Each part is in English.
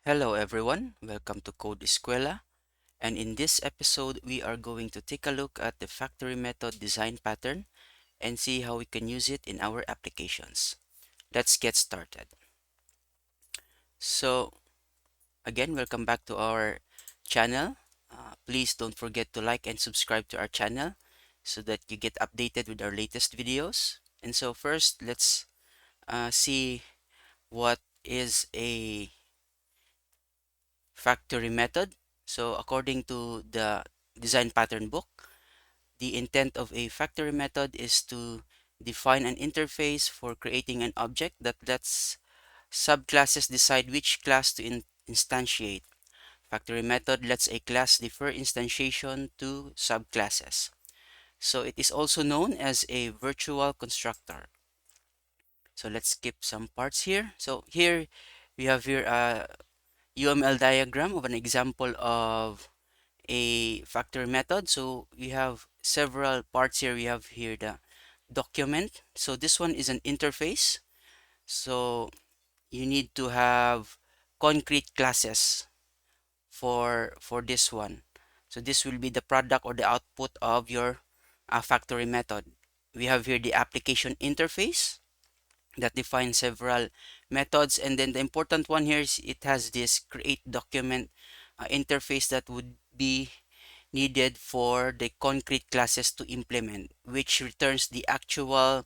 Hello everyone, welcome to Code Escuela, and in this episode we are going to take a look at the factory method design pattern and see how we can use it in our applications. Let's get started. So again, welcome back to our channel. Please don't forget to like and subscribe to our channel so that you get updated with our latest videos. And so first, let's see what is a factory method. So according to the design pattern book, the intent of a factory method is to define an interface for creating an object that lets subclasses decide which class to instantiate. Factory method lets a class defer instantiation to subclasses. So it is also known as a virtual constructor. So let's skip some parts here. So here we have here a UML diagram of an example of a factory method. So we have several parts here. We have here the document. So this one is an interface. So you need to have concrete classes for this one. So this will be the product or the output of your factory method. We have here the application interface that defines several methods, and then the important one here is it has this create document interface that would be needed for the concrete classes to implement, which returns the actual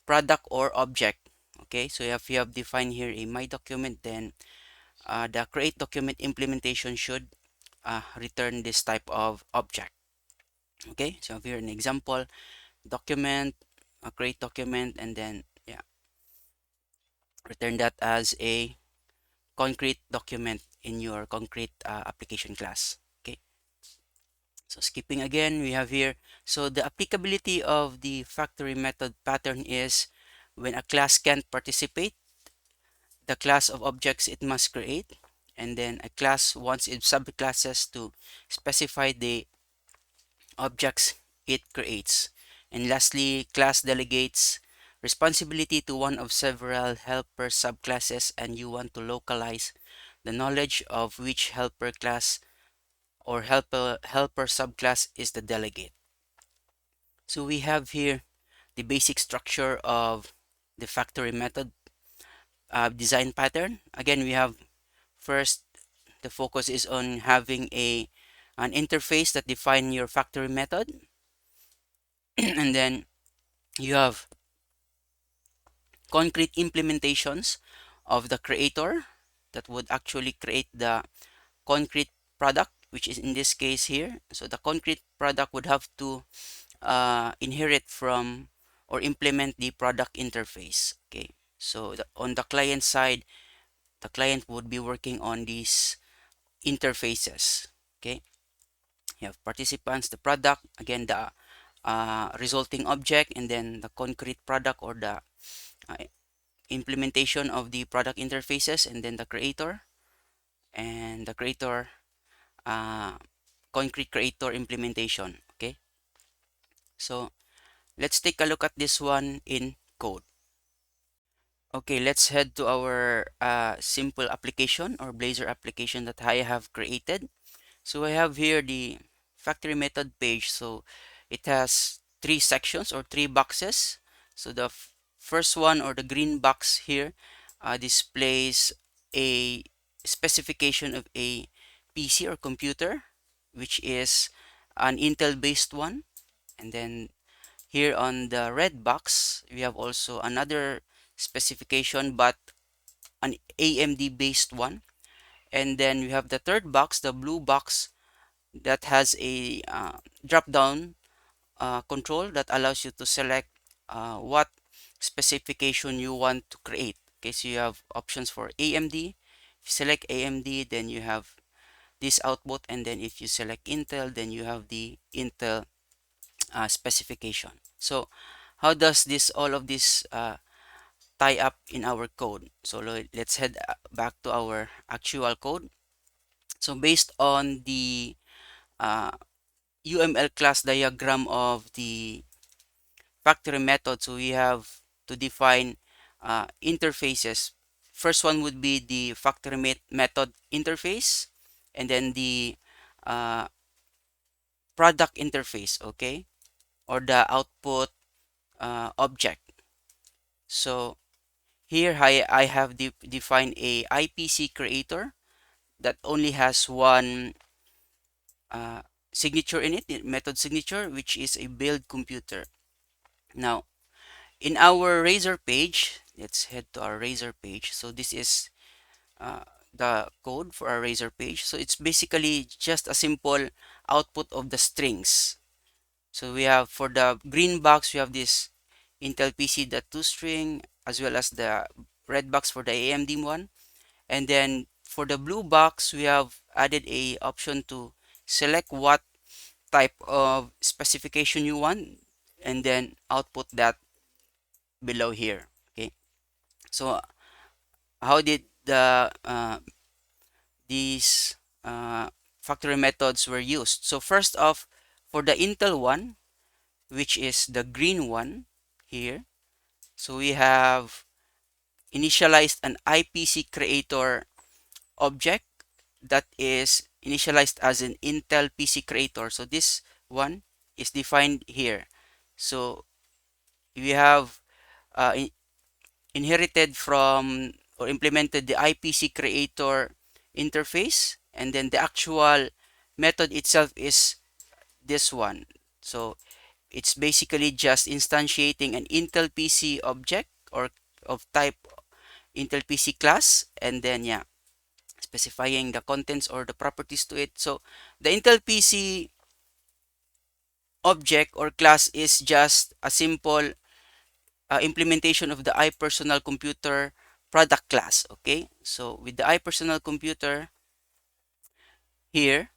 product or object. Okay, so if you have defined here a my document, then the create document implementation should return this type of object. Okay, so here an example document, create document, and then yeah, return that as a concrete document in your concrete application class. Okay, so skipping again, we have here, so the applicability of the factory method pattern is when a class can't participate, the class of objects it must create, and then a class wants its subclasses to specify the objects it creates. And lastly, class delegates responsibility to one of several helper subclasses, and you want to localize the knowledge of which helper class or helper subclass is the delegate. So we have here the basic structure of the factory method design pattern. Again, we have first, the focus is on having an interface that define your factory method. And then you have concrete implementations of the creator that would actually create the concrete product, which is in this case here. So the concrete product would have to inherit from or implement the product interface. Okay, so on the client side, the client would be working on these interfaces. Okay, you have participants, the product, again the resulting object, and then the concrete product or the uh, implementation of the product interfaces, and then the creator and the creator uh, concrete creator implementation. Okay, so let's take a look at this one in code. Okay, let's head to our simple application or Blazor application that I have created. So I have here the factory method page. So it has three sections or three boxes. So the first one, or the green box here, displays a specification of a PC or computer, which is an Intel based one. And then here on the red box, we have also another specification, but an AMD based one. And then we have the third box, the blue box, that has a drop down control that allows you to select what specification you want to create. Okay, so you have options for AMD. If you select AMD, then you have this output, and then if you select Intel, then you have the Intel specification. So how does this all of this tie up in our code? So let's head back to our actual code. So based on the uh, UML class diagram of the factory method, so we have to define interfaces first one would be the factory method interface, and then the uh, product interface, okay, or the output object. So here I have defined a IPC creator that only has one uh, signature in it, the method signature, which is a build computer. Now, in our Razor page, let's head to our Razor page. So this is uh, the code for our Razor page. So it's basically just a simple output of the strings. So we have, for the green box, we have this Intel PC.toString, as well as the red box for the AMD one. And then for the blue box, we have added a option to select what type of specification you want, and then output that below here. Okay, so how did these factory methods were used? So first off, for the Intel one, which is the green one here, so we have initialized an IPC creator object that is initialized as an Intel PC creator. So this one is defined here. So we have inherited from or implemented the IPC creator interface, and then the actual method itself is this one. So it's basically just instantiating an Intel PC object, or of type Intel PC class, and then yeah, specifying the contents or the properties to it. So the Intel PC object or class is just a simple implementation of the iPersonal Computer product class. Okay, so with the iPersonal Computer here,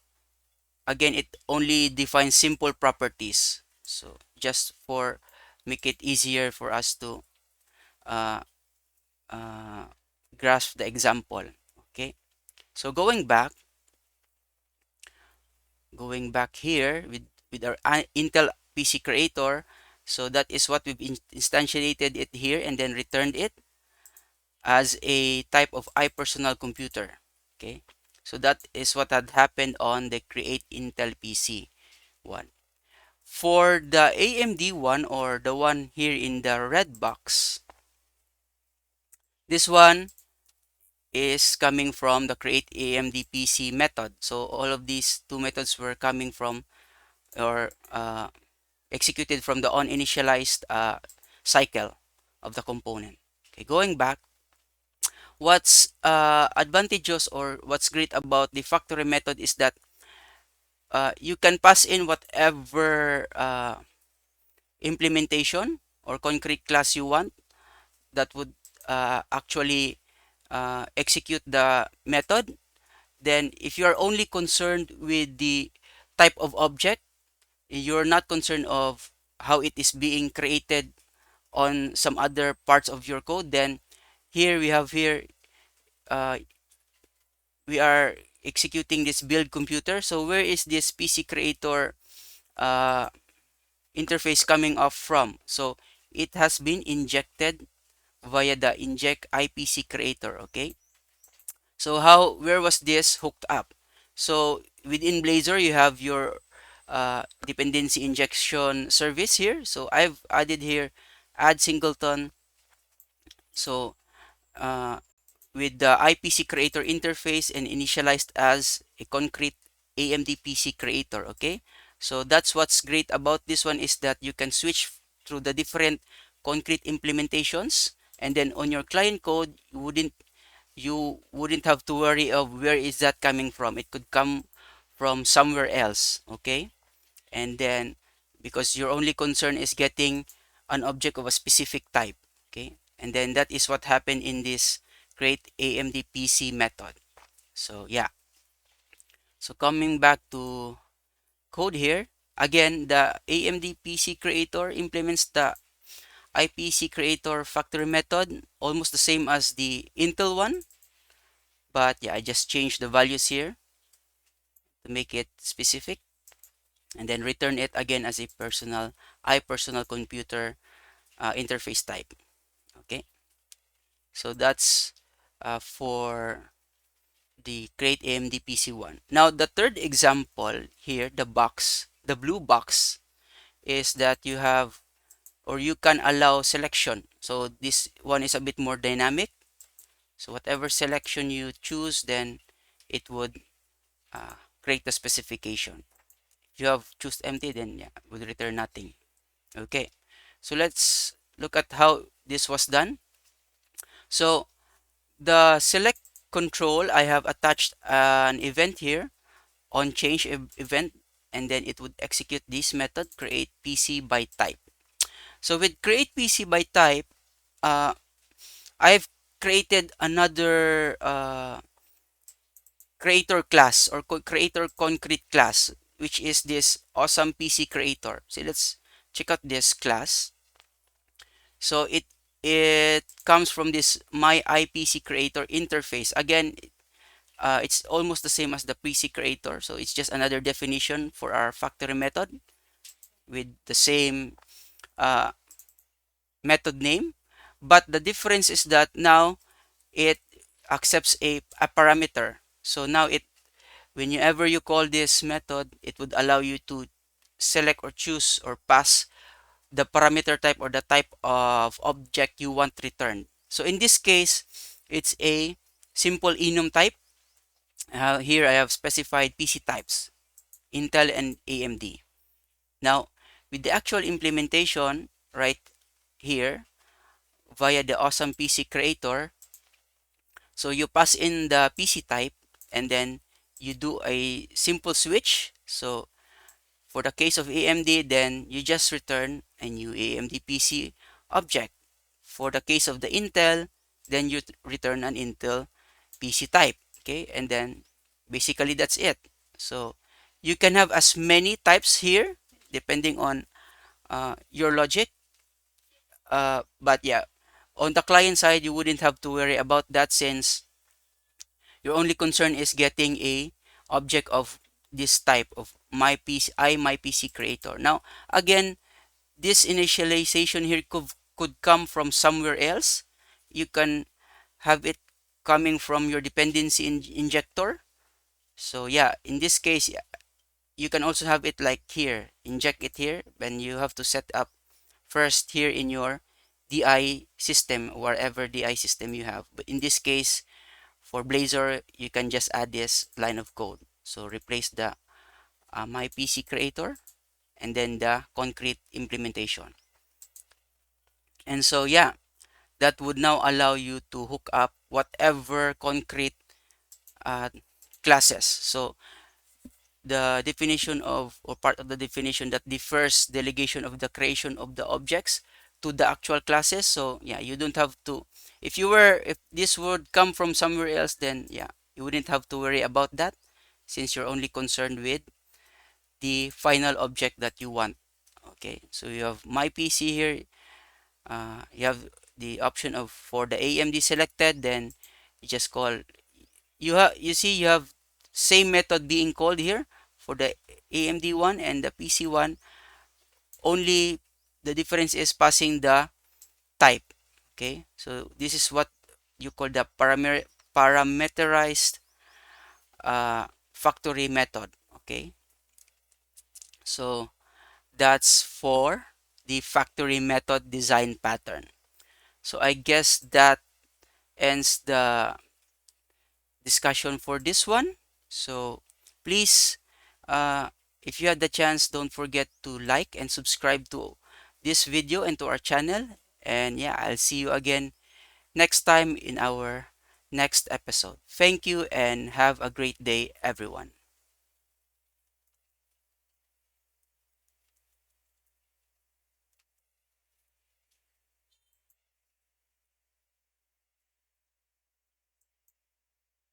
again, it only defines simple properties. So just for make it easier for us to uh, uh, grasp the example. Okay, so going back here with our Intel PC creator. So that is what we've instantiated it here, and then returned it as a type of iPersonal Computer. Okay, so that is what had happened on the create Intel PC one. For the AMD one, or the one here in the red box, this one is coming from the create AMD PC method. So all of these two methods were coming from, or executed from the on initialized cycle of the component. Okay, going back, what's advantageous, or what's great about the factory method is that you can pass in whatever implementation or concrete class you want that would actually execute the method. Then if you are only concerned with the type of object, you're not concerned of how it is being created on some other parts of your code, then here we have here uh, we are executing this build computer. So where is this PC creator uh, interface coming off from? So it has been injected via the inject IPC creator. Okay, so where was this hooked up? So within Blazor, you have your dependency injection service here. So I've added here add singleton. So uh, with the IPC creator interface and initialized as a concrete AMD PC creator. Okay, so that's what's great about this one, is that you can switch through the different concrete implementations, and then on your client code, you wouldn't have to worry of where is that coming from. It could come from somewhere else. Okay, and then because your only concern is getting an object of a specific type. Okay, and then that is what happened in this create AMD PC method. So yeah, so coming back to code here, again, the AMD PC creator implements the IPC creator factory method, almost the same as the Intel one, but yeah, I just changed the values here to make it specific, and then return it again as a iPersonal Computer interface type. Okay, so that's for the create AMD PC1. Now, the third example here, the blue box, is that you have or you can allow selection. So this one is a bit more dynamic. So whatever selection you choose, then it would uh, create the specification. If you have choose empty, then yeah, it would return nothing. Okay, so let's look at how this was done. So the select control, I have attached an event here on change event, and then it would execute this method create PC by type. So with create PC by type, uh, I've created another creator class or creator concrete class, which is this awesome PC creator. So let's check out this class. So it comes from this my IPC creator interface. Again, it's almost the same as the PC creator. So it's just another definition for our factory method with the same uh, method name. But the difference is that now it accepts a parameter. So now whenever you call this method, it would allow you to select or choose or pass the parameter type or the type of object you want returned. So in this case, it's a simple enum type. Here I have specified PC types, Intel and AMD. Now, with the actual implementation right here via the awesome PC creator, so you pass in the PC type and then you do a simple switch. So for the case of AMD, then you just return a new AMD PC object. For the case of the Intel, then you return an Intel PC type. Okay, and then basically that's it. So you can have as many types here depending on your logic. But yeah, on the client side, you wouldn't have to worry about that since your only concern is getting a object of this type of my PC creator. Now, again, this initialization here could come from somewhere else. You can have it coming from your dependency injector. So yeah, in this case, you can also have it like here, inject it here, then you have to set up first here in your DI system, wherever DI system you have. But in this case, for Blazor, you can just add this line of code. So replace the my PC creator and then the concrete implementation. And so yeah, that would now allow you to hook up whatever concrete uh, classes. So the definition of or part of the definition that differs delegation of the creation of the objects to the actual classes. So yeah, you don't have to, if this would come from somewhere else, then yeah, you wouldn't have to worry about that since you're only concerned with the final object that you want. Okay, so you have my PC here. You have the option of for the AMD selected, then you just call, you see you have same method being called here for the AMD one and the PC one. Only the difference is passing the type. Okay, so this is what you call the parameterized factory method. Okay, so that's for the factory method design pattern. So I guess that ends the discussion for this one. So please, uh, if you had the chance, don't forget to like and subscribe to this video and to our channel. And yeah, I'll see you again next time in our next episode. Thank you and have a great day, everyone.